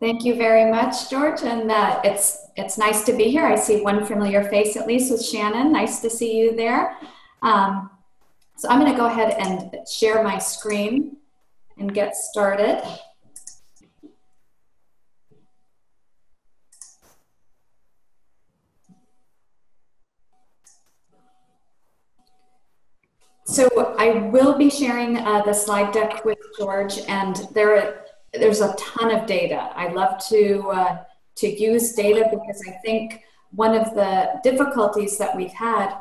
Thank you very much, George, and it's nice to be here. I see one familiar face at least with Shannon. Nice to see you there. So I'm going to go ahead and share my screen and get started. So I will be sharing the slide deck with George, and there's a ton of data. I love to use data because I think one of the difficulties that we've had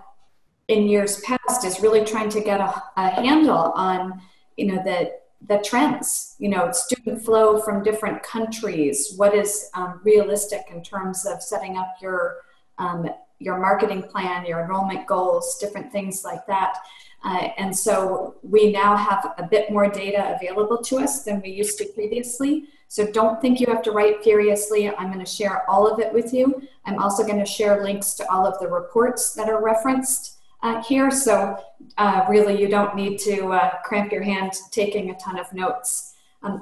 in years past is really trying to get a handle on, the trends, student flow from different countries. What is realistic in terms of setting up your marketing plan, your enrollment goals, different things like that. And so we now have a bit more data available to us than we used to previously. So don't think you have to write furiously. I'm going to share all of it with you. I'm also going to share links to all of the reports that are referenced here. So really you don't need to cramp your hand taking a ton of notes.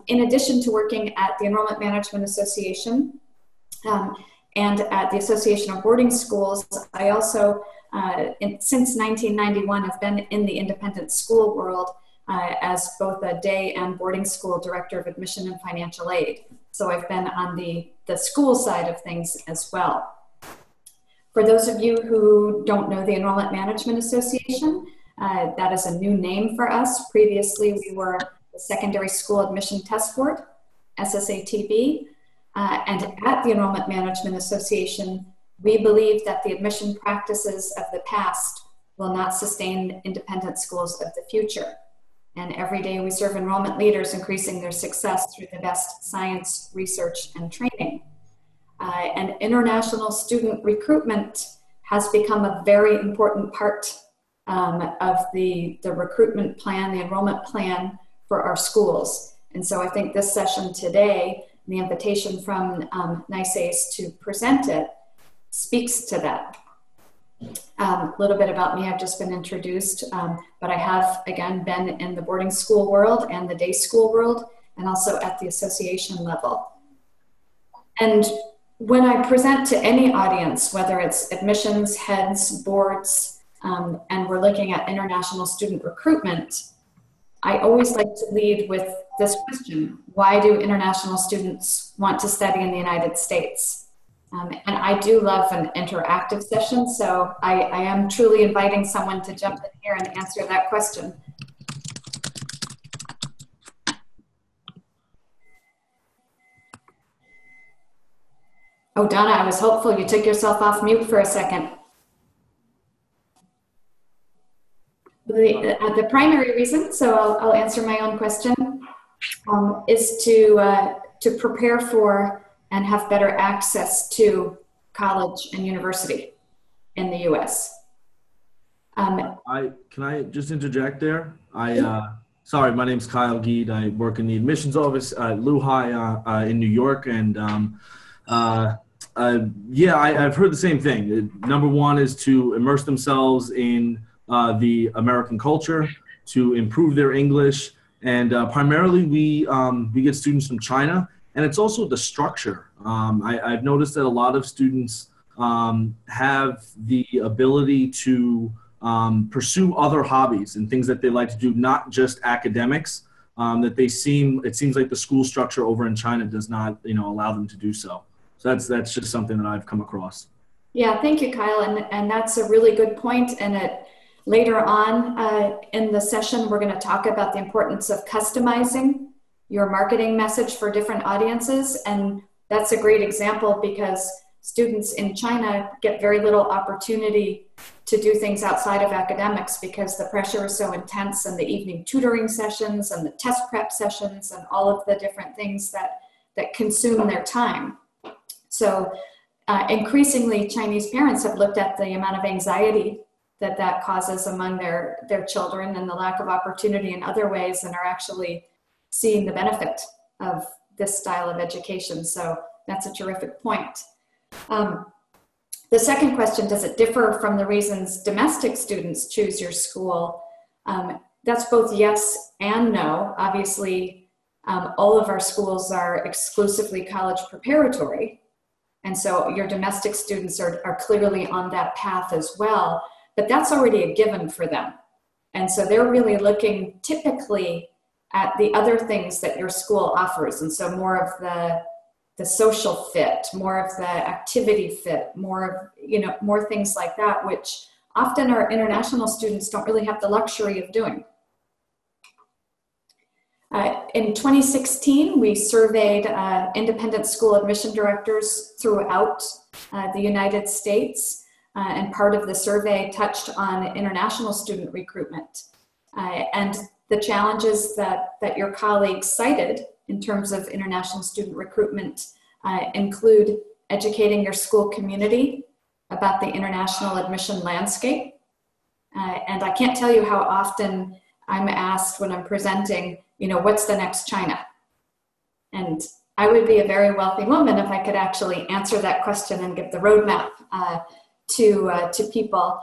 In addition to working at the Enrollment Management Association and at the Association of Boarding Schools, I also since 1991, I've been in the independent school world as both a day and boarding school director of admission and financial aid. So I've been on the school side of things as well. For those of you who don't know the Enrollment Management Association, that is a new name for us. Previously, we were the Secondary School Admission Test Board, SSATB, and at the Enrollment Management Association, we believe that the admission practices of the past will not sustain independent schools of the future. And every day we serve enrollment leaders increasing their success through the best science, research, and training. And international student recruitment has become a very important part of the recruitment plan, the enrollment plan for our schools. And so I think this session today, the invitation from NYSAIS to present it, speaks to that. A little bit about me, I've just been introduced, but I have, again, been in the boarding school world and the day school world, and also at the association level. And when I present to any audience, whether it's admissions, heads, boards, and we're looking at international student recruitment, I always like to lead with this question: why do international students want to study in the United States? And I do love an interactive session, so I am truly inviting someone to jump in here and answer that question. Oh, Donna, I was hopeful you took yourself off mute for a second. The primary reason, so I'll answer my own question, is to prepare for and have better access to college and university in the U.S. Can I just interject there? Sorry, my name's Kyle Geed. I work in the admissions office at Lehigh in New York, and yeah, I've heard the same thing. Number one is to immerse themselves in the American culture, to improve their English, and primarily we get students from China. And it's also the structure. I've noticed that a lot of students have the ability to pursue other hobbies and things that they like to do, not just academics, it seems like the school structure over in China does not, allow them to do so. So that's just something that I've come across. Yeah, thank you, Kyle. And that's a really good point. And later on in the session, we're gonna talk about the importance of customizing your marketing message for different audiences. And that's a great example because students in China get very little opportunity to do things outside of academics because the pressure is so intense, and the evening tutoring sessions and the test prep sessions and all of the different things that consume their time. So increasingly, Chinese parents have looked at the amount of anxiety that causes among their children and the lack of opportunity in other ways, and are actually seeing the benefit of this style of education. So that's a terrific point. The second question, does it differ from the reasons domestic students choose your school? That's both yes and no. Obviously, All of our schools are exclusively college preparatory. And so your domestic students are clearly on that path as well, but that's already a given for them. And so they're really looking typically at the other things that your school offers. And so more of the social fit, more of the activity fit, more things like that, which often our international students don't really have the luxury of doing. In 2016, we surveyed independent school admission directors throughout the United States, and part of the survey touched on international student recruitment. And the challenges that your colleagues cited in terms of international student recruitment include educating your school community about the international admission landscape. And I can't tell you how often I'm asked when I'm presenting, what's the next China? And I would be a very wealthy woman if I could actually answer that question and give the roadmap to people.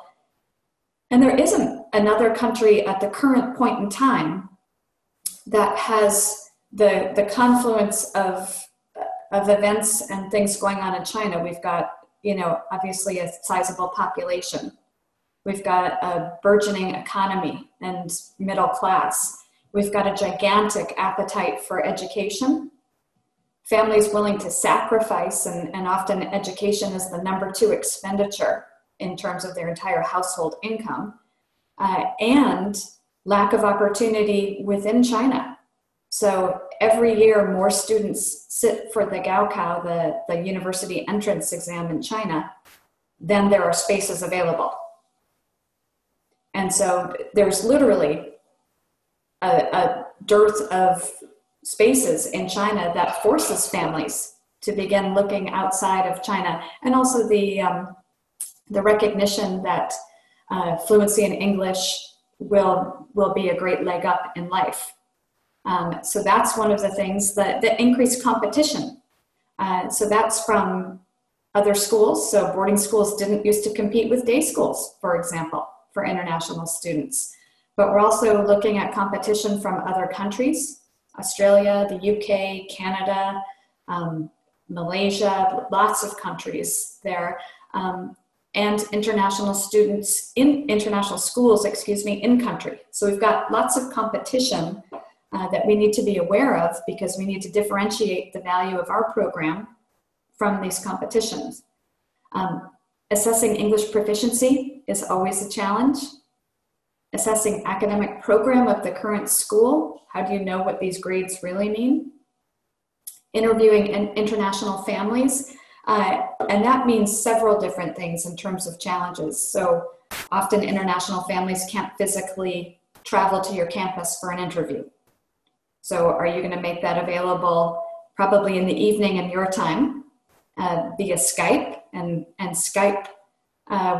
And there isn't another country at the current point in time that has the confluence of events and things going on in China. We've got, obviously a sizable population. We've got a burgeoning economy and middle class. We've got a gigantic appetite for education. Families willing to sacrifice, and often education is the #2 expenditure in terms of their entire household income, and lack of opportunity within China. So every year more students sit for the Gaokao, the university entrance exam in China, than there are spaces available. And so there's literally a dearth of spaces in China that forces families to begin looking outside of China. And also the recognition that fluency in English will be a great leg up in life. So that's one of the things, the increased competition. So that's from other schools. So boarding schools didn't used to compete with day schools, for example, for international students. But we're also looking at competition from other countries, Australia, the UK, Canada, Malaysia, lots of countries there, and international students in international schools, in country. So we've got lots of competition that we need to be aware of, because we need to differentiate the value of our program from these competitions. Assessing English proficiency is always a challenge. Assessing academic program of the current school. How do you know what these grades really mean? Interviewing international families. And that means several different things in terms of challenges. So often international families can't physically travel to your campus for an interview. So are you going to make that available probably in the evening in your time via Skype? And Skype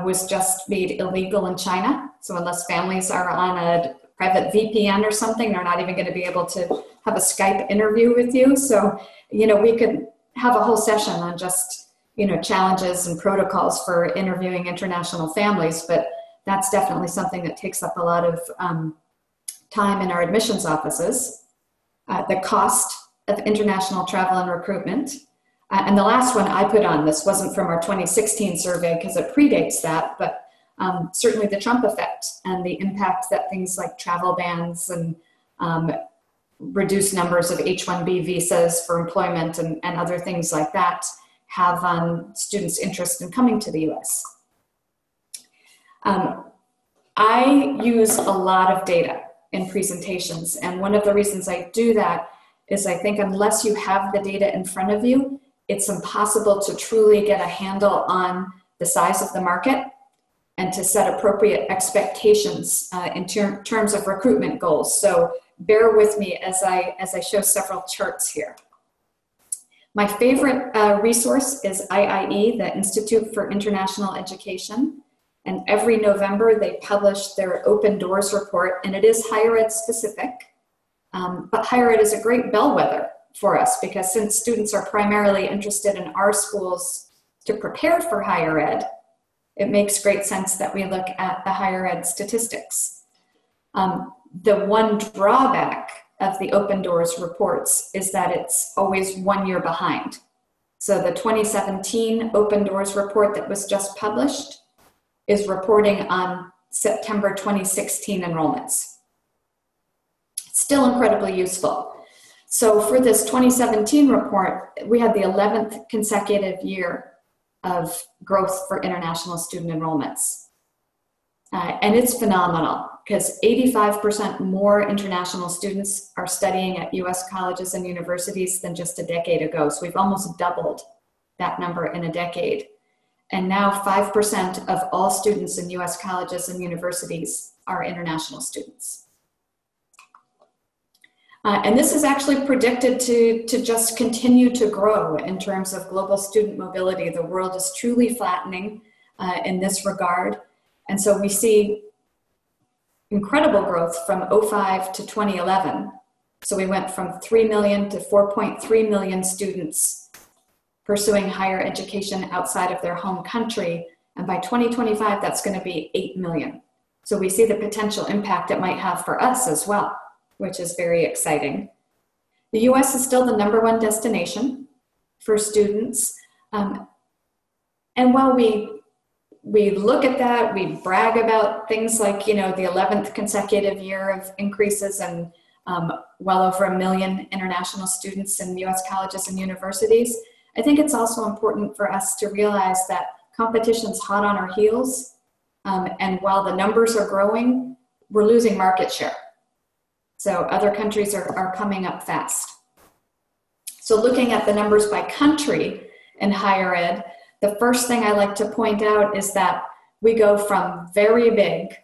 was just made illegal in China. So unless families are on a private VPN or something, they're not even going to be able to have a Skype interview with you. So, we could have a whole session on just, challenges and protocols for interviewing international families, but that's definitely something that takes up a lot of time in our admissions offices. The cost of international travel and recruitment. And the last one I put on, this wasn't from our 2016 survey because it predates that, but certainly the Trump effect and the impact that things like travel bans and reduced numbers of H-1B visas for employment and other things like that have on students' interest in coming to the US. I use a lot of data in presentations, and one of the reasons I do that is I think unless you have the data in front of you, it's impossible to truly get a handle on the size of the market and to set appropriate expectations in terms of recruitment goals. So bear with me as I show several charts here. My favorite resource is IIE, the Institute for International Education. And every November they publish their Open Doors report, and it is higher ed specific. But higher ed is a great bellwether for us, because since students are primarily interested in our schools to prepare for higher ed, it makes great sense that we look at the higher ed statistics. The one drawback of the Open Doors reports is that it's always 1 year behind. So the 2017 Open Doors report that was just published is reporting on September 2016 enrollments. Still incredibly useful. So for this 2017 report, we had the 11th consecutive year of growth for international student enrollments. And it's phenomenal because 85% more international students are studying at US colleges and universities than just a decade ago. So we've almost doubled that number in a decade. And now 5% of all students in US colleges and universities are international students. And this is actually predicted to just continue to grow in terms of global student mobility. The world is truly flattening in this regard. And so we see incredible growth from 2005 to 2011. So we went from 3 million to 4.3 million students pursuing higher education outside of their home country. And by 2025, that's going to be 8 million. So we see the potential impact it might have for us as well, which is very exciting. The US is still the #1 destination for students. And while we look at that, we brag about things like, you know, the 11th consecutive year of increases and well over 1 million international students in US colleges and universities. I think it's also important for us to realize that competition's hot on our heels. And while the numbers are growing, we're losing market share. So other countries are coming up fast. So looking at the numbers by country in higher ed, the first thing I like to point out is that we go from very big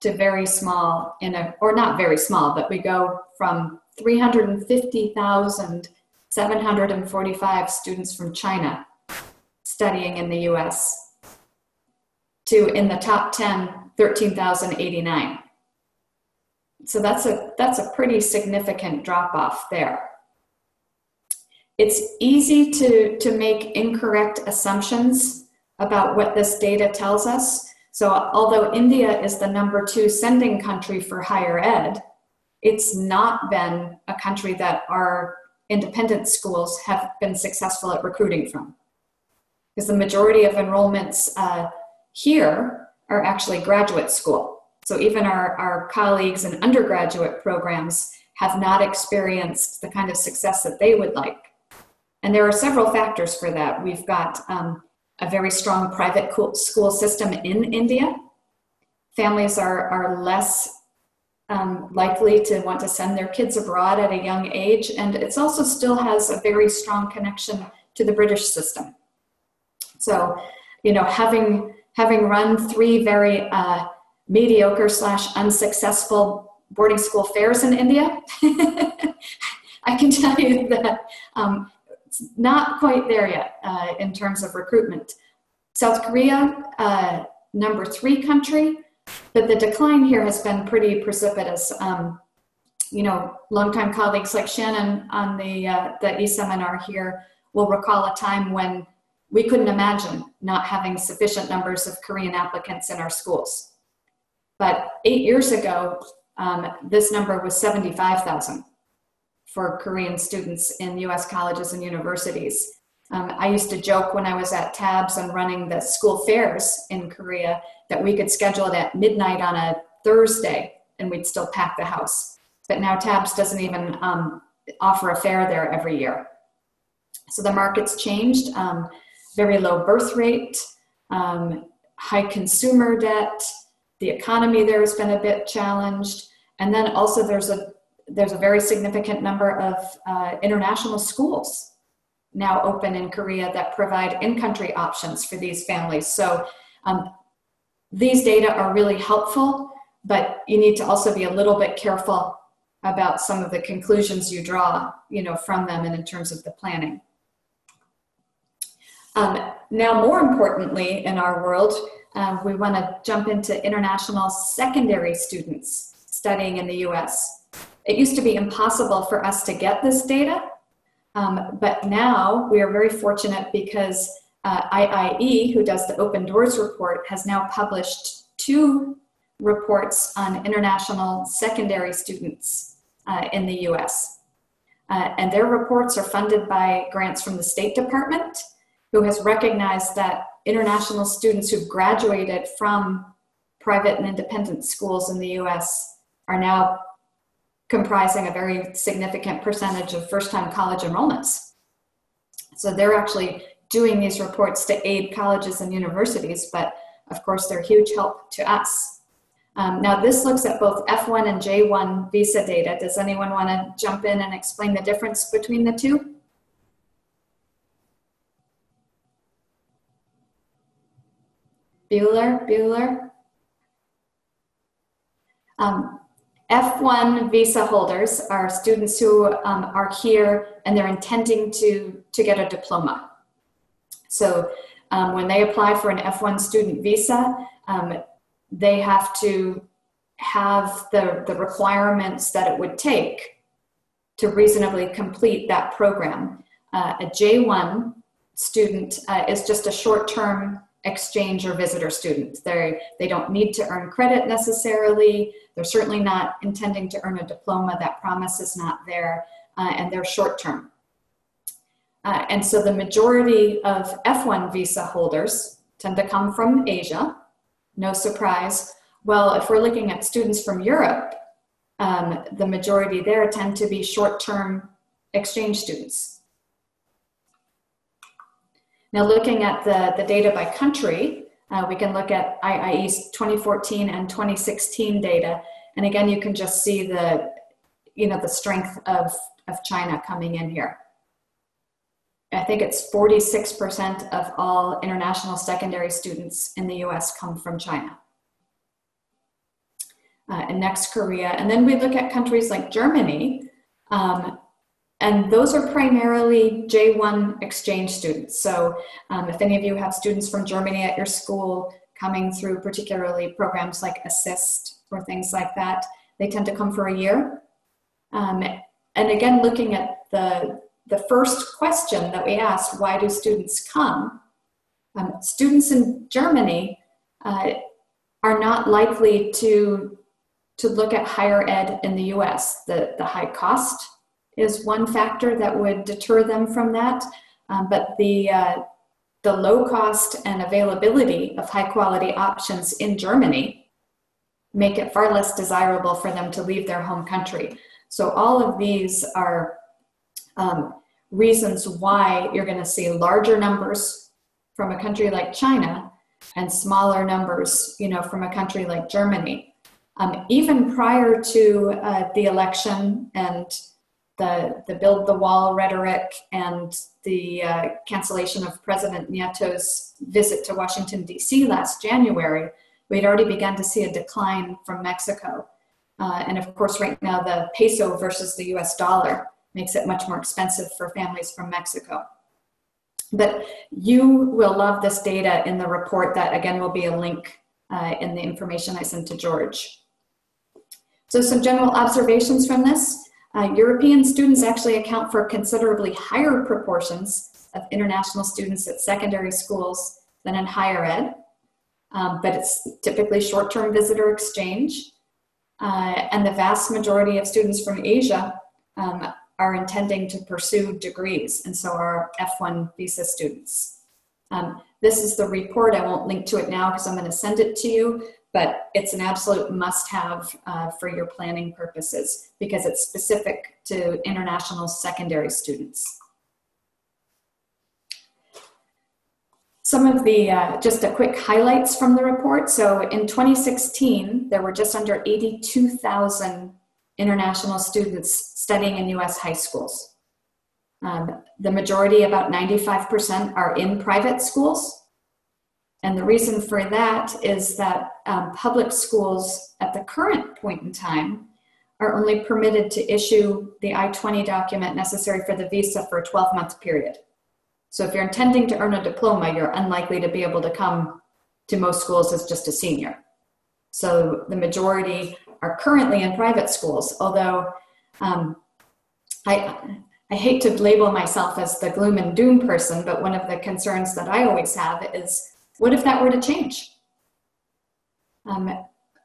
to very small or not very small, but we go from 350,745 students from China studying in the US to, in the top 10, 13,089. So that's a pretty significant drop off there. It's easy to make incorrect assumptions about what this data tells us. So although India is the #2 sending country for higher ed, it's not been a country that our independent schools have been successful at recruiting from. Because the majority of enrollments here are actually graduate school. So even our colleagues in undergraduate programs have not experienced the kind of success that they would like. And there are several factors for that. We've got a very strong private school system in India. Families are less likely to want to send their kids abroad at a young age. And it also still has a very strong connection to the British system. So, you know, having run 3 very mediocre / unsuccessful boarding school fairs in India, I can tell you that it's not quite there yet in terms of recruitment. South Korea, #3 country, but the decline here has been pretty precipitous. You know, longtime colleagues like Shannon on the eSeminar here will recall a time when we couldn't imagine not having sufficient numbers of Korean applicants in our schools. But 8 years ago, this number was 75,000 for Korean students in US colleges and universities. I used to joke when I was at TABS and running the school fairs in Korea that we could schedule it at midnight on a Thursday and we'd still pack the house. But now TABS doesn't even offer a fair there every year. So the market's changed. Very low birth rate, high consumer debt. The economy there has been a bit challenged. And then also there's a very significant number of international schools now open in Korea that provide in-country options for these families. So these data are really helpful, but you need to also be a little bit careful about some of the conclusions you draw, you know, from them and in terms of the planning. Now, more importantly in our world, we want to jump into international secondary students studying in the US. It used to be impossible for us to get this data, but now we are very fortunate because IIE, who does the Open Doors report, has now published 2 reports on international secondary students in the US. And their reports are funded by grants from the State Department, who has recognized that international students who graduated from private and independent schools in the US are now comprising a very significant percentage of first-time college enrollments. So they're actually doing these reports to aid colleges and universities, but of course they're a huge help to us. Now this looks at both F1 and J1 visa data. Does anyone want to jump in and explain the difference between the two? Bueller? F1 visa holders are students who are here and they're intending to get a diploma. So when they apply for an F1 student visa, they have to have the requirements that it would take to reasonably complete that program. A J1 student is just a short-term exchange or visitor student. They don't need to earn credit necessarily. They're certainly not intending to earn a diploma. That promise is not there, and they're short-term. And so the majority of F1 visa holders tend to come from Asia. No surprise. Well, if we're looking at students from Europe, the majority there tend to be short-term exchange students. Now, looking at the data by country, we can look at IIE's 2014 and 2016 data. And again, you can just see the strength of China coming in here. I think it's 46% of all international secondary students in the US come from China. And next, Korea. And then we look at countries like Germany, and those are primarily J1 exchange students. So if any of you have students from Germany at your school coming through particularly programs like Assist or things like that, they tend to come for a year. And again, looking at the first question that we asked, why do students come? Students in Germany are not likely to look at higher ed in the US. The high cost is one factor that would deter them from that, but the low cost and availability of high quality options in Germany make it far less desirable for them to leave their home country. So all of these are reasons why you're going to see larger numbers from a country like China and smaller numbers, from a country like Germany. Even prior to the election and the build the wall rhetoric and the cancellation of President Nieto's visit to Washington, D.C. last January, we'd already begun to see a decline from Mexico. And of course, right now, the peso versus the US dollar makes it much more expensive for families from Mexico. But you will love this data in the report that, again, will be a link in the information I sent to George. So some general observations from this. European students actually account for considerably higher proportions of international students at secondary schools than in higher ed, but it's typically short-term visitor exchange. And the vast majority of students from Asia are intending to pursue degrees, and so are F1 visa students. This is the report. I won't link to it now because I'm going to send it to you, but it's an absolute must-have for your planning purposes because it's specific to international secondary students. Some of the, just a quick highlights from the report. So in 2016, there were just under 82,000 international students studying in US high schools. The majority, about 95%, are in private schools. And the reason for that is that public schools at the current point in time are only permitted to issue the I-20 document necessary for the visa for a 12-month period. So if you're intending to earn a diploma, you're unlikely to be able to come to most schools as just a senior. So the majority are currently in private schools, although I hate to label myself as the gloom and doom person, but one of the concerns that I always have is, what if that were to change? I'm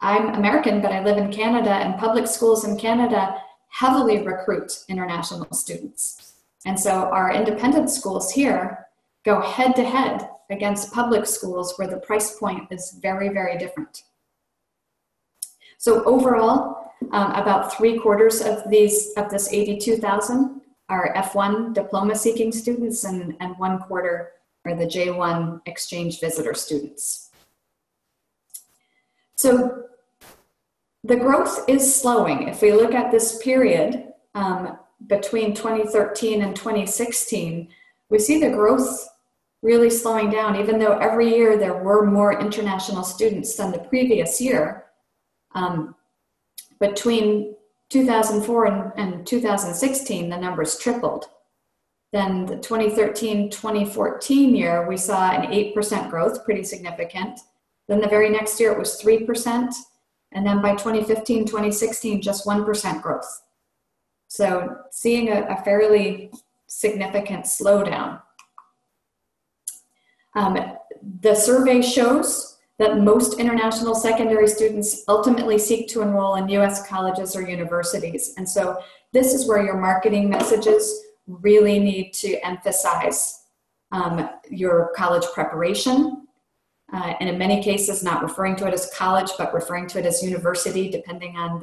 American, but I live in Canada, and public schools in Canada heavily recruit international students. And so our independent schools here go head to head against public schools where the price point is very, very different. So overall, about 3/4 of this 82,000 are F1 diploma seeking students, and 1/4 are the J1 exchange visitor students. So the growth is slowing. If we look at this period between 2013 and 2016, we see the growth really slowing down, even though every year there were more international students than the previous year. Between 2004 and 2016, the numbers tripled. Then the 2013-2014 year, we saw an 8% growth, pretty significant. Then the very next year it was 3%. And then by 2015-2016, just 1% growth. So seeing a fairly significant slowdown. The survey shows that most international secondary students ultimately seek to enroll in US colleges or universities. And so this is where your marketing messages really need to emphasize your college preparation. And in many cases, not referring to it as college, but referring to it as university, depending on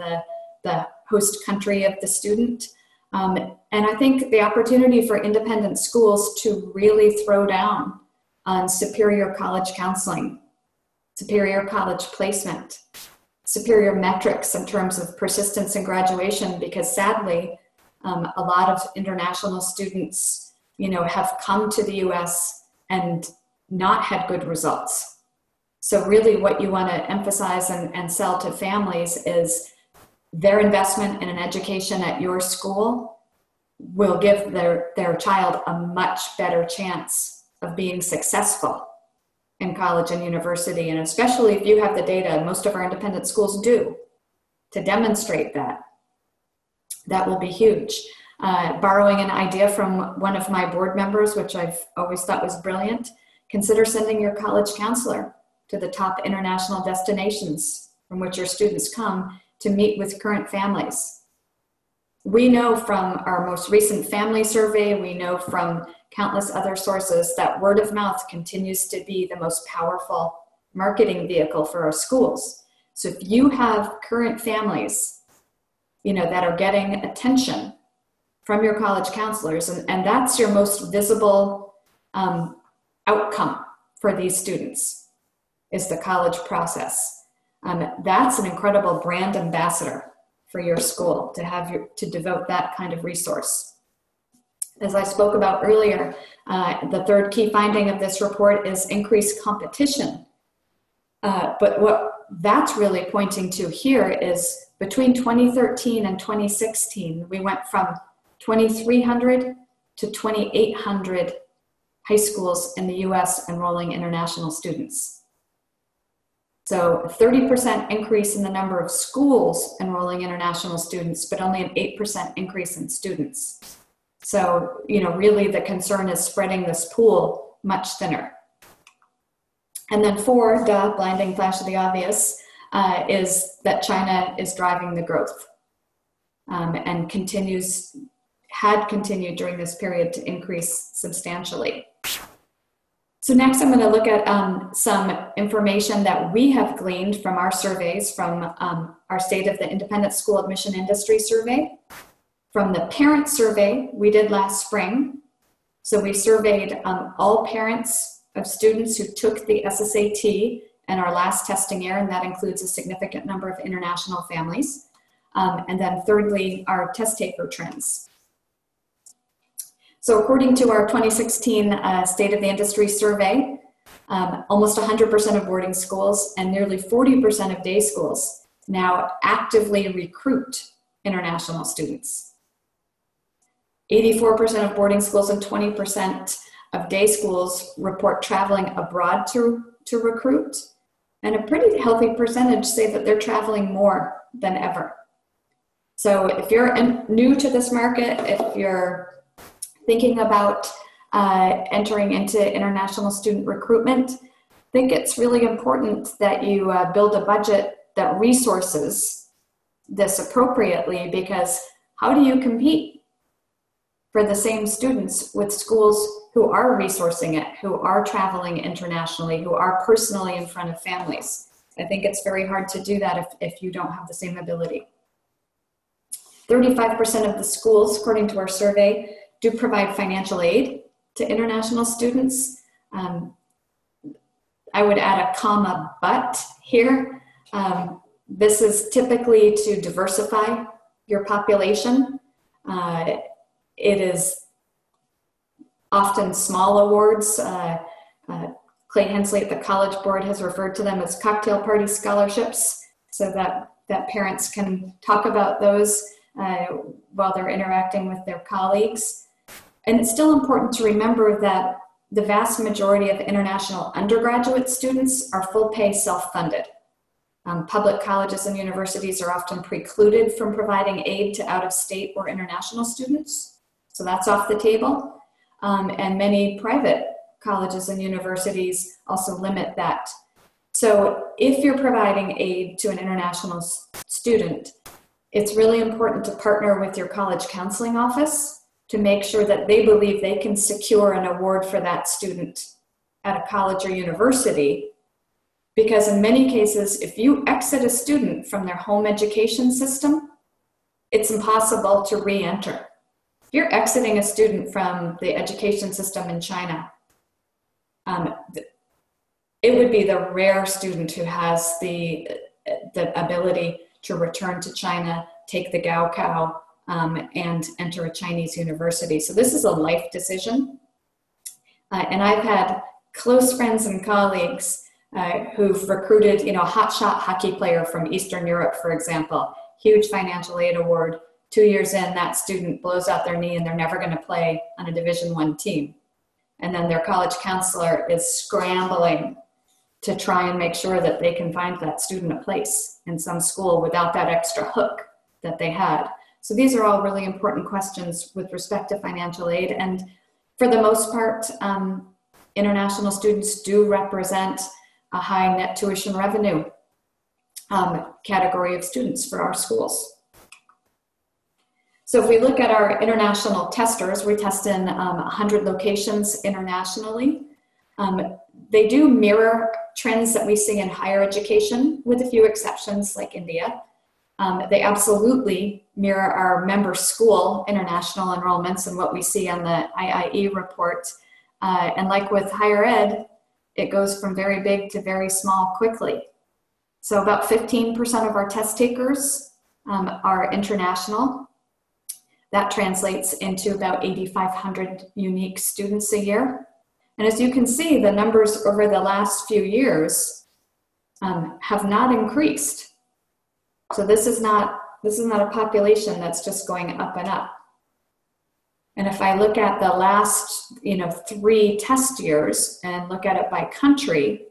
the host country of the student. And I think the opportunity for independent schools to really throw down on superior college counseling, superior college placement, superior metrics in terms of persistence and graduation, because sadly, a lot of international students, have come to the US and not had good results. So really what you want to emphasize and sell to families is their investment in an education at your school will give their child a much better chance of being successful in college and university. And especially if you have the data, most of our independent schools do, to demonstrate that. That will be huge. Borrowing an idea from one of my board members, which I've always thought was brilliant, consider sending your college counselor to the top international destinations from which your students come to meet with current families. We know from our most recent family survey, we know from countless other sources that word of mouth continues to be the most powerful marketing vehicle for our schools. So if you have current families, that are getting attention from your college counselors, and that's your most visible outcome for these students, is the college process. That's an incredible brand ambassador for your school to devote that kind of resource. As I spoke about earlier, the third key finding of this report is increased competition. But what that's really pointing to here is between 2013 and 2016, we went from 2,300 to 2,800 high schools in the US enrolling international students. So a 30% increase in the number of schools enrolling international students, but only an 8% increase in students. So, really the concern is spreading this pool much thinner. And then 4, blinding flash of the obvious, is that China is driving the growth and had continued during this period to increase substantially. So next I'm going to look at some information that we have gleaned from our surveys from our State of the Independent School Admission Industry Survey, from the parent survey we did last spring. So we surveyed all parents of students who took the SSAT in our last testing year, and that includes a significant number of international families. And then thirdly, our test taker trends. So according to our 2016 State of the Industry Survey, almost 100% of boarding schools and nearly 40% of day schools now actively recruit international students. 84% of boarding schools and 20% of day schools report traveling abroad to recruit, and a pretty healthy percentage say that they're traveling more than ever. So if you're new to this market, if you're thinking about entering into international student recruitment, I think it's really important that you build a budget that resources this appropriately, because how do you compete for the same students with schools who are resourcing it, who are traveling internationally, who are personally in front of families? I think it's very hard to do that if you don't have the same ability. 35% of the schools, according to our survey, do provide financial aid to international students. I would add a comma but here. This is typically to diversify your population. It is often small awards. Clay Hensley at the College Board has referred to them as cocktail party scholarships, so that parents can talk about those while they're interacting with their colleagues. And it's still important to remember that the vast majority of international undergraduate students are full pay self-funded. Public colleges and universities are often precluded from providing aid to out-of-state or international students, so that's off the table. And many private colleges and universities also limit that. So if you're providing aid to an international student, it's really important to partner with your college counseling office to make sure that they believe they can secure an award for that student at a college or university. Because in many cases, if you exit a student from their home education system, it's impossible to re-enter. If you're exiting a student from the education system in China, it would be the rare student who has the ability to return to China, take the Gaokao, and enter a Chinese university. So this is a life decision. And I've had close friends and colleagues who've recruited, a hotshot hockey player from Eastern Europe, for example, huge financial aid award. 2 years in, that student blows out their knee and they're never going to play on a Division I team. And then their college counselor is scrambling to try and make sure that they can find that student a place in some school without that extra hook that they had. So these are all really important questions with respect to financial aid. And for the most part, international students do represent a high net tuition revenue category of students for our schools. So if we look at our international testers, we test in 100 locations internationally. They do mirror trends that we see in higher education, with a few exceptions like India. They absolutely mirror our member school international enrollments and what we see on the IIE report. And like with higher ed, it goes from very big to very small quickly. So about 15% of our test takers are international. That translates into about 8,500 unique students a year. And as you can see, the numbers over the last few years have not increased. So this is not a population that's just going up and up. And if I look at the last 3 test years and look at it by country,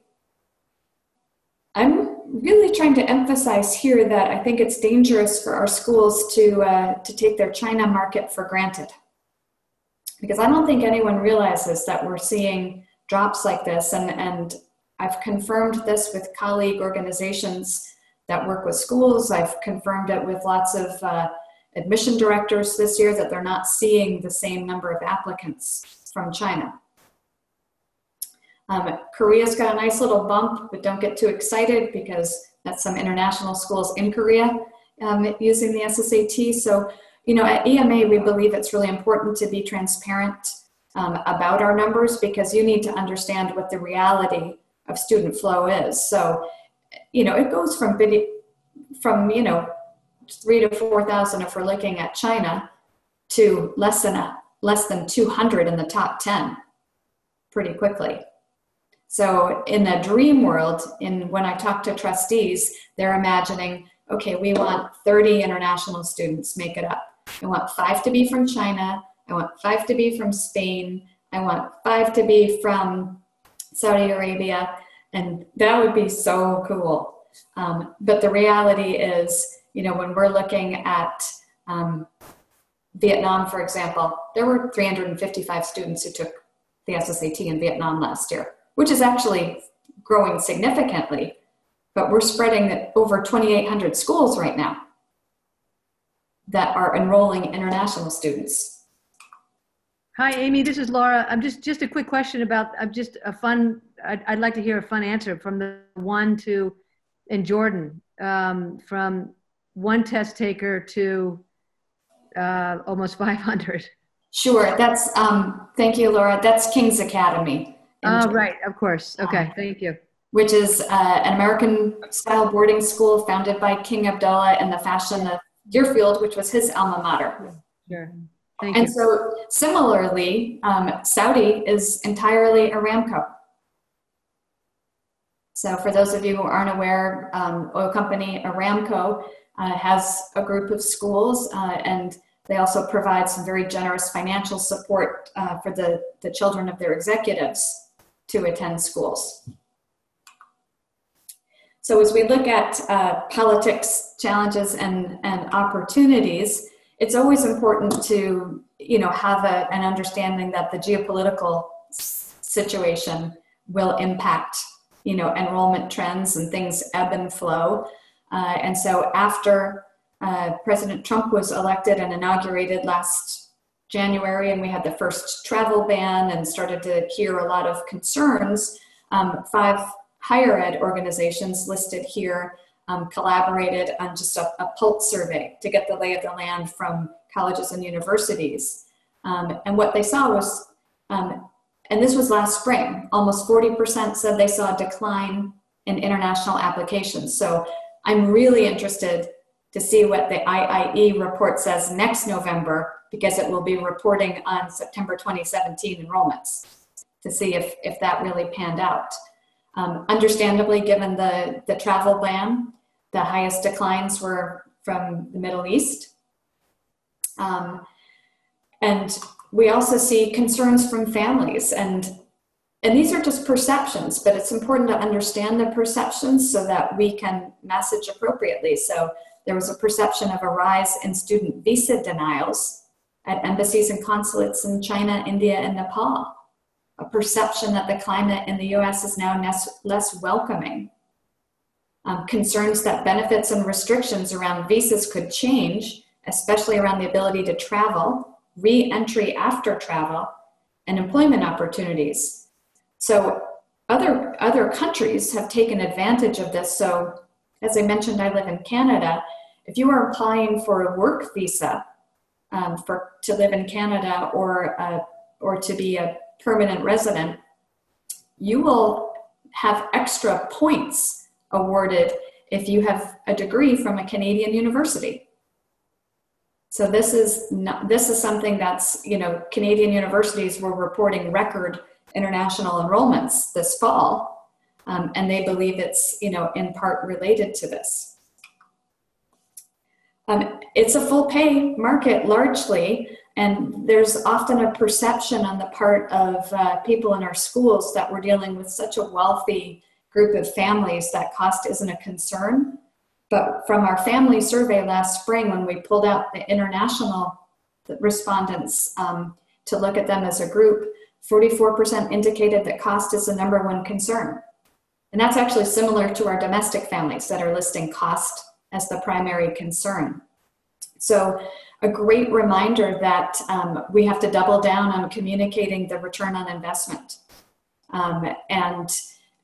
I'm really trying to emphasize here that I think it's dangerous for our schools to take their China market for granted. Because I don't think anyone realizes that we're seeing drops like this. And I've confirmed this with colleague organizations that work with schools. I've confirmed it with lots of admission directors this year that they're not seeing the same number of applicants from China. Korea's got a nice little bump, but don't get too excited because that's some international schools in Korea using the SSAT. So, at EMA, we believe it's really important to be transparent about our numbers, because you need to understand what the reality of student flow is. So, it goes from 3,000 to 4,000 if we're looking at China to less than 200 in the top 10 pretty quickly. So in the dream world, when I talk to trustees, they're imagining, okay, we want 30 international students, make it up. I want 5 to be from China. I want 5 to be from Spain. I want 5 to be from Saudi Arabia. And that would be so cool. But the reality is, when we're looking at Vietnam, for example, there were 355 students who took the SSAT in Vietnam last year, which is actually growing significantly, but we're spreading it over 2,800 schools right now. that are enrolling international students. Hi, Amy, this is Laura. I'm just a quick question about, I'd like to hear a fun answer from the one to, in Jordan, from one test taker to almost 500. Sure, that's, thank you, Laura. That's King's Academy. Oh, right, of course. Okay, thank you. Which is an American-style boarding school founded by King Abdullah in the fashion of Deerfield, which was his alma mater. Sure, thank you. And so similarly, Saudi is entirely Aramco. So for those of you who aren't aware, oil company Aramco has a group of schools, and they also provide some very generous financial support for the children of their executives to attend schools. So as we look at politics, challenges, and opportunities, it's always important to have an understanding that the geopolitical situation will impact enrollment trends, and things ebb and flow. And so after President Trump was elected and inaugurated last January, and we had the first travel ban and started to hear a lot of concerns, 5 higher ed organizations listed here collaborated on just a pulse survey to get the lay of the land from colleges and universities. And what they saw was, and this was last spring, almost 40% said they saw a decline in international applications. So I'm really interested to see what the IIE report says next November, because it will be reporting on September 2017 enrollments to see if that really panned out. Understandably, given the travel ban, the highest declines were from the Middle East. And we also see concerns from families, and these are just perceptions, but it's important to understand the perceptions so that we can message appropriately. So there was a perception of a rise in student visa denials at embassies and consulates in China, India, and Nepal. A perception that the climate in the US is now less welcoming. Concerns that benefits and restrictions around visas could change, especially around the ability to travel, re-entry after travel, and employment opportunities. So other countries have taken advantage of this. So as I mentioned, I live in Canada. If you are applying for a work visa to live in Canada or to be a permanent resident, you will have extra points awarded if you have a degree from a Canadian university. So this is something that's, Canadian universities were reporting record international enrollments this fall, and they believe it's, in part related to this. It's a full pay market largely, and there's often a perception on the part of people in our schools that we're dealing with such a wealthy group of families that cost isn't a concern. But from our family survey last spring, when we pulled out the international respondents to look at them as a group, 44% indicated that cost is the #1 concern. And that's actually similar to our domestic families that are listing cost as the primary concern. So a great reminder that we have to double down on communicating the return on investment and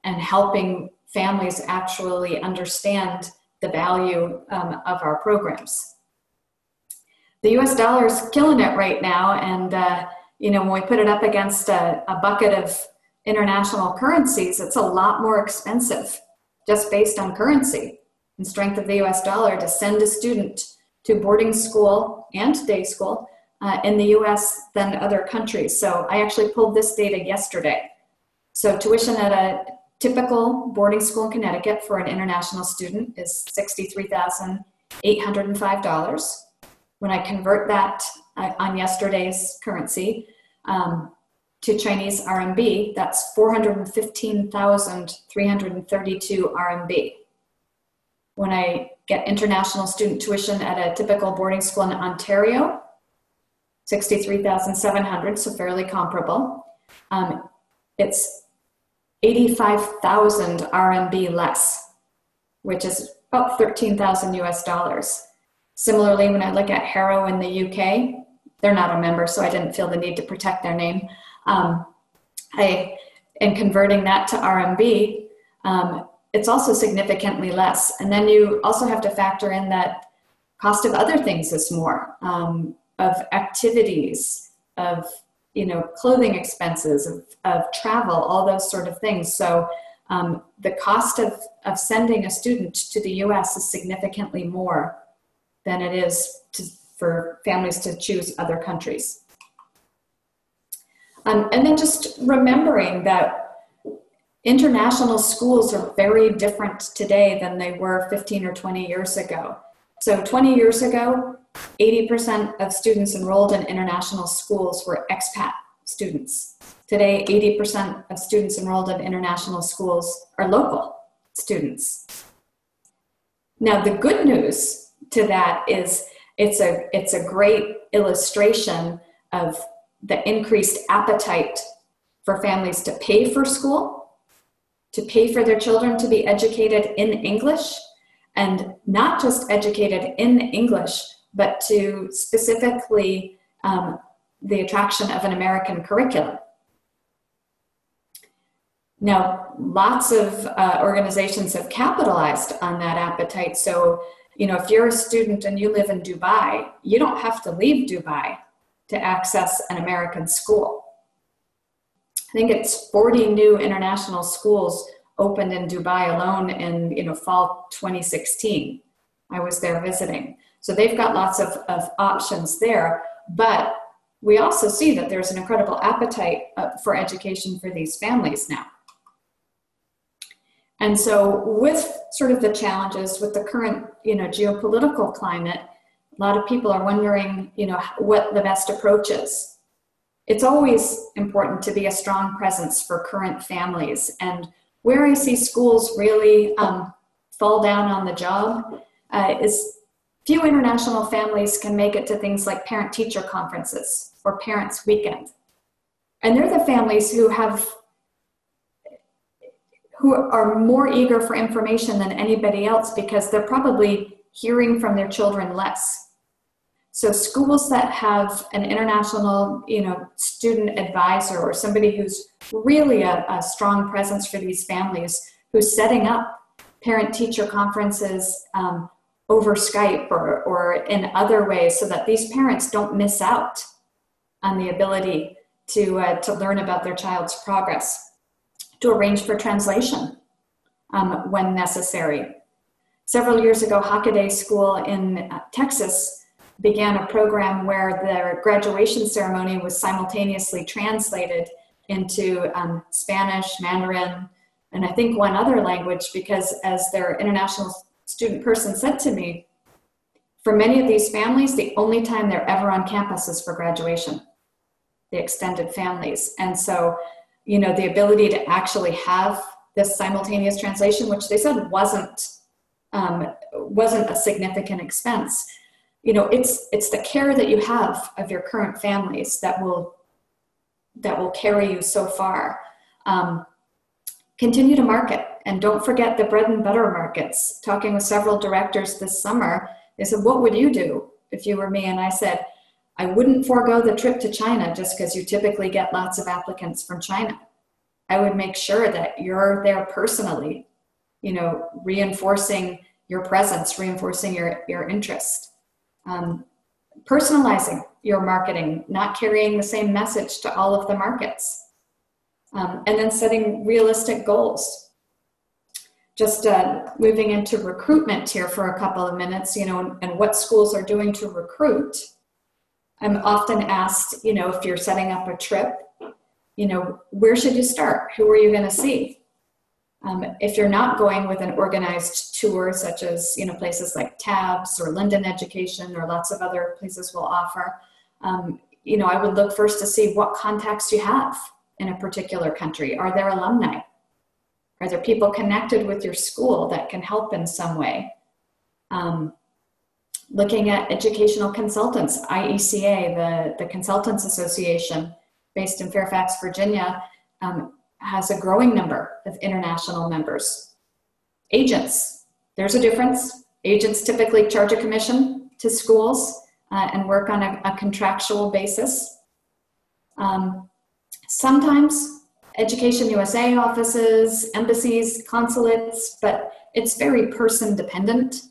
helping families actually understand the value of our programs. The US dollar is killing it right now, and when we put it up against a bucket of international currencies, it's a lot more expensive just based on currency and strength of the US dollar to send a student to boarding school and day school in the US than other countries. So I actually pulled this data yesterday. So tuition at a typical boarding school in Connecticut for an international student is $63,805. When I convert that on yesterday's currency to Chinese RMB, that's 415,332 RMB. When I get international student tuition at a typical boarding school in Ontario, 63,700, so fairly comparable. It's 85,000 RMB less, which is about 13,000 US dollars. Similarly, when I look at Harrow in the UK, they're not a member, so I didn't feel the need to protect their name. In converting that to RMB, it's also significantly less. And then you also have to factor in that cost of other things is more, of activities, of clothing expenses, of travel, all those sort of things. So the cost of sending a student to the US is significantly more than it is for families to choose other countries. And then just remembering that international schools are very different today than they were 15 or 20 years ago. So 20 years ago, 80% of students enrolled in international schools were expat students. Today, 80% of students enrolled in international schools are local students. Now, the good news to that is it's a great illustration of the increased appetite for families to pay for school, to pay for their children to be educated in English, and not just educated in English, but to specifically the attraction of an American curriculum. Now, lots of organizations have capitalized on that appetite. So, if you're a student and you live in Dubai, you don't have to leave Dubai to access an American school. I think it's 40 new international schools opened in Dubai alone in fall 2016. I was there visiting. So they've got lots of options there, but we also see that there's an incredible appetite for education for these families now. And so with sort of the challenges with the current, geopolitical climate, a lot of people are wondering, what the best approach is. It's always important to be a strong presence for current families. And where I see schools really fall down on the job is few international families can make it to things like parent-teacher conferences or Parents' Weekend. And they're the families who are more eager for information than anybody else because they're probably hearing from their children less. So schools that have an international, student advisor or somebody who's really a strong presence for these families, who's setting up parent-teacher conferences over Skype or in other ways so that these parents don't miss out on the ability to learn about their child's progress, to arrange for translation when necessary. Several years ago, Hockaday School in Texas began a program where their graduation ceremony was simultaneously translated into Spanish, Mandarin, and I think one other language, because as their international student person said to me, for many of these families, the only time they're ever on campus is for graduation, the extended families. And so, the ability to actually have this simultaneous translation, which they said wasn't a significant expense. It's the care that you have of your current families that will carry you so far. Continue to market, and don't forget the bread and butter markets. Talking with several directors this summer, they said, what would you do if you were me? And I said, I wouldn't forego the trip to China just because you typically get lots of applicants from China. I would make sure that you're there personally, reinforcing your presence, reinforcing your interest. Personalizing your marketing, not carrying the same message to all of the markets. And then setting realistic goals. Just moving into recruitment here for a couple of minutes, and what schools are doing to recruit. I'm often asked, if you're setting up a trip, where should you start? Who are you going to see? If you're not going with an organized tour, such as, places like TABS or Linden Education or lots of other places will offer, I would look first to see what contacts you have in a particular country. Are there alumni? Are there people connected with your school that can help in some way? Looking at educational consultants, IECA, the Consultants Association based in Fairfax, Virginia, has a growing number of international members. Agents, there's a difference. Agents typically charge a commission. to schools and work on a contractual basis. Sometimes Education USA offices, embassies, consulates, but it's very person dependent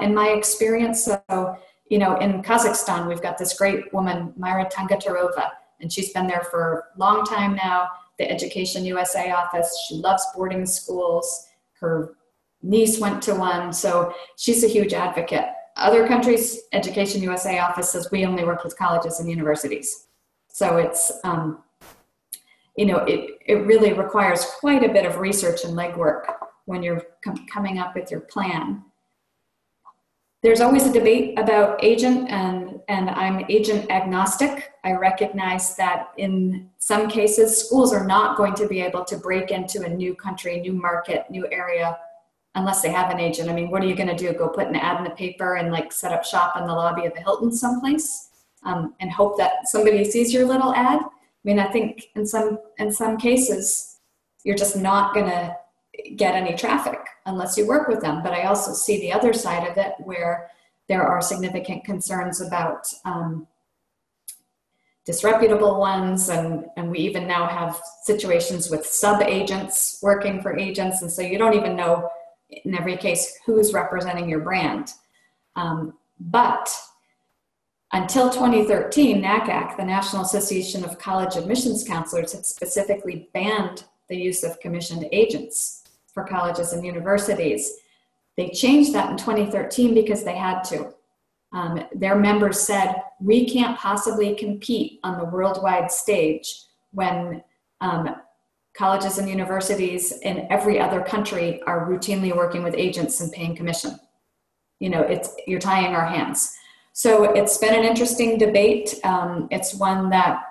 in my experience. So, you know, in Kazakhstan, we've got this great woman, Myra Tangatarova, and she's been there for a long time now, the Education USA office. She loves boarding schools. Her niece went to one, so she's a huge advocate. Other countries, Education USA office says we only work with colleges and universities. So it's, you know, it really requires quite a bit of research and legwork when you're coming up with your plan. There's always a debate about agent, and I'm agent agnostic. I recognize that in some cases, schools are not going to be able to break into a new country, new market, new area, unless they have an agent. I mean, what are you going to do? Go put an ad in the paper and like set up shop in the lobby of the Hilton someplace and hope that somebody sees your little ad? I mean, I think in some cases, you're just not going to get any traffic unless you work with them. But I also see the other side of it where there are significant concerns about disreputable ones, and we even now have situations with sub-agents working for agents, and so you don't even know in every case who's representing your brand. But until 2013, NACAC, the National Association of College Admissions Counselors, had specifically banned the use of commissioned agents for colleges and universities. They changed that in 2013 because they had to. Their members said, we can't possibly compete on the worldwide stage when colleges and universities in every other country are routinely working with agents and paying commission. You know, you're tying our hands. So it's been an interesting debate. It's one that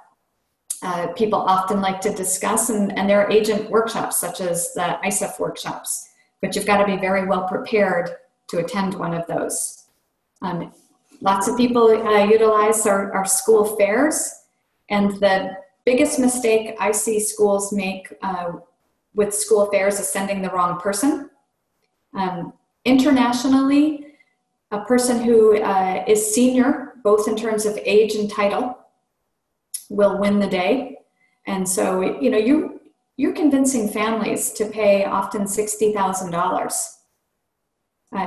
people often like to discuss, and there are agent workshops such as the ISEF workshops, but you've got to be very well prepared to attend one of those. Lots of people utilize our school fairs, and the biggest mistake I see schools make with school fairs is sending the wrong person. Internationally, a person who is senior, both in terms of age and title, will win the day. And so, you know, you're convincing families to pay often $60,000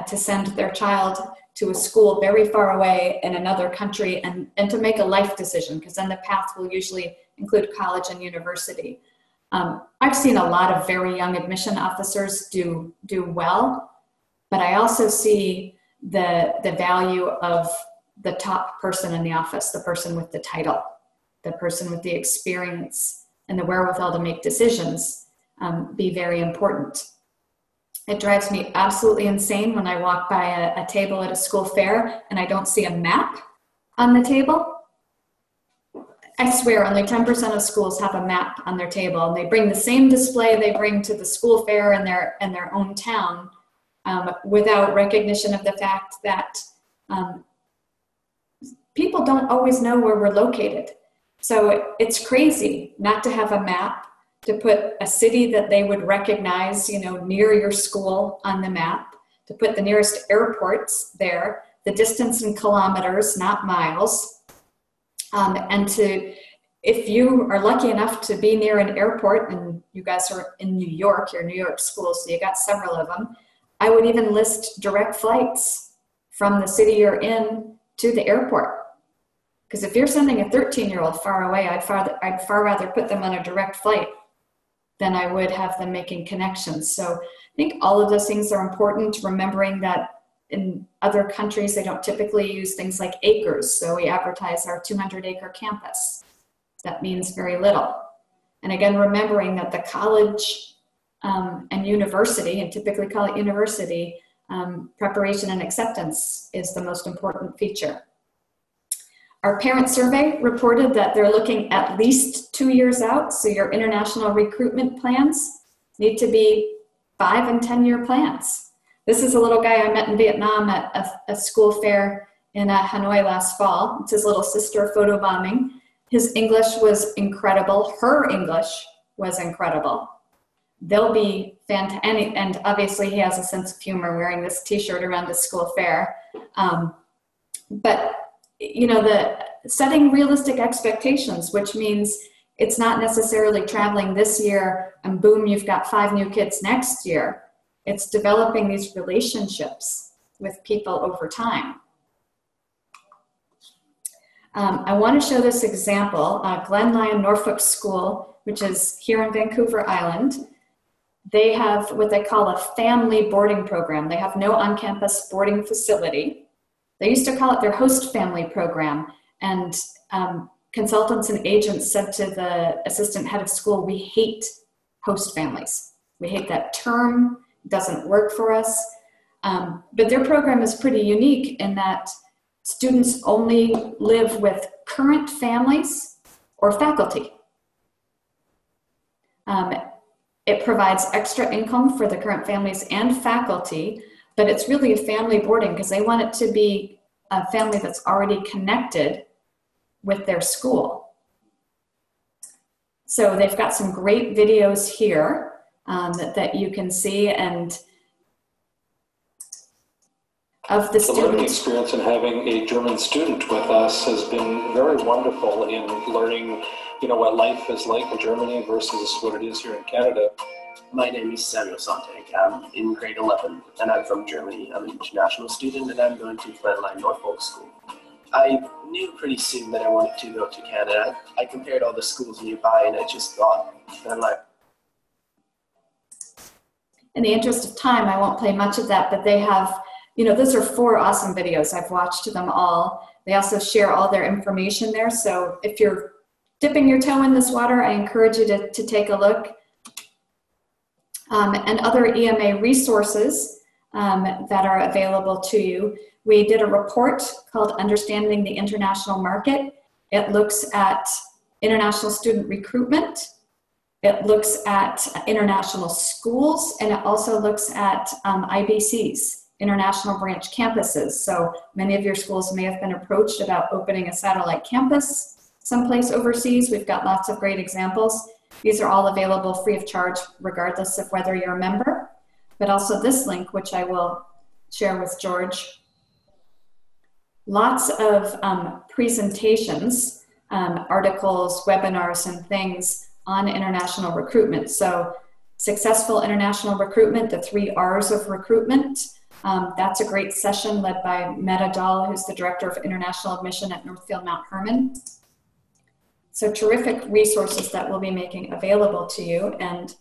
to send their child to a school very far away in another country and to make a life decision, because then the path will usually include college and university. I've seen a lot of very young admission officers do well, but I also see the value of the top person in the office, the person with the title, the person with the experience and the wherewithal to make decisions be very important. It drives me absolutely insane when I walk by a table at a school fair and I don't see a map on the table. I swear only 10% of schools have a map on their table, and they bring the same display they bring to the school fair in their own town without recognition of the fact that people don't always know where we're located. So it's crazy not to have a map, to put a city that they would recognize, you know, near your school on the map, to put the nearest airports there, the distance in kilometers, not miles. And if you are lucky enough to be near an airport, and you guys are in New York, you're New York schools, so you got several of them, I would even list direct flights from the city you're in to the airport. Because if you're sending a 13-year-old far away, I'd far rather put them on a direct flight than I would have them making connections. So I think all of those things are important, remembering that in other countries, they don't typically use things like acres. So we advertise our 200-acre campus. That means very little. And again, remembering that the college and university, and typically call it university, preparation and acceptance is the most important feature. Our parent survey reported that they're looking at least 2 years out. So your international recruitment plans need to be 5 and 10-year plans. This is a little guy I met in Vietnam at a school fair in Hanoi last fall. It's his little sister photobombing. His English was incredible. Her English was incredible. They'll be fantastic. And obviously he has a sense of humor wearing this t-shirt around the school fair. but you know, the setting realistic expectations, which means it's not necessarily traveling this year and boom, you've got 5 new kids next year. It's developing these relationships with people over time. I want to show this example. Glen Lyon Norfolk School, which is here in Vancouver Island, they have what they call a family boarding program. They have no on-campus boarding facility. They used to call it their host family program. And consultants and agents said to the assistant head of school, we hate host families. We hate that term. It doesn't work for us. But their program is pretty unique in that students only live with current families or faculty. It provides extra income for the current families and faculty, but it's really a family boarding because they want it to be a family that's already connected with their school. So they've got some great videos here that you can see, and of the learning experience in having a German student with us has been very wonderful in learning, you know, what life is like in Germany versus what it is here in Canada. My name is Samuel Sontag. I'm in grade 11 and I'm from Germany. I'm an international student and I'm going to Glen Lyon Norfolk School. I knew pretty soon that I wanted to go to Canada. I compared all the schools nearby and I just thought, Glen Lyon. In the interest of time, I won't play much of that, but they have, you know, those are 4 awesome videos. I've watched them all. They also share all their information there. So if you're dipping your toe in this water, I encourage you to take a look. And other EMA resources that are available to you. We did a report called Understanding the International Market. It looks at international student recruitment. It looks at international schools, and it also looks at IBCs, international branch campuses. So many of your schools may have been approached about opening a satellite campus someplace overseas. We've got lots of great examples. These are all available free of charge, regardless of whether you're a member, but also this link, which I will share with George. Lots of presentations, articles, webinars, and things on international recruitment. So successful international recruitment, the 3 R's of recruitment. That's a great session led by Meta Dahl, who's the Director of International Admission at Northfield Mount Herman. So terrific resources that we'll be making available to you. And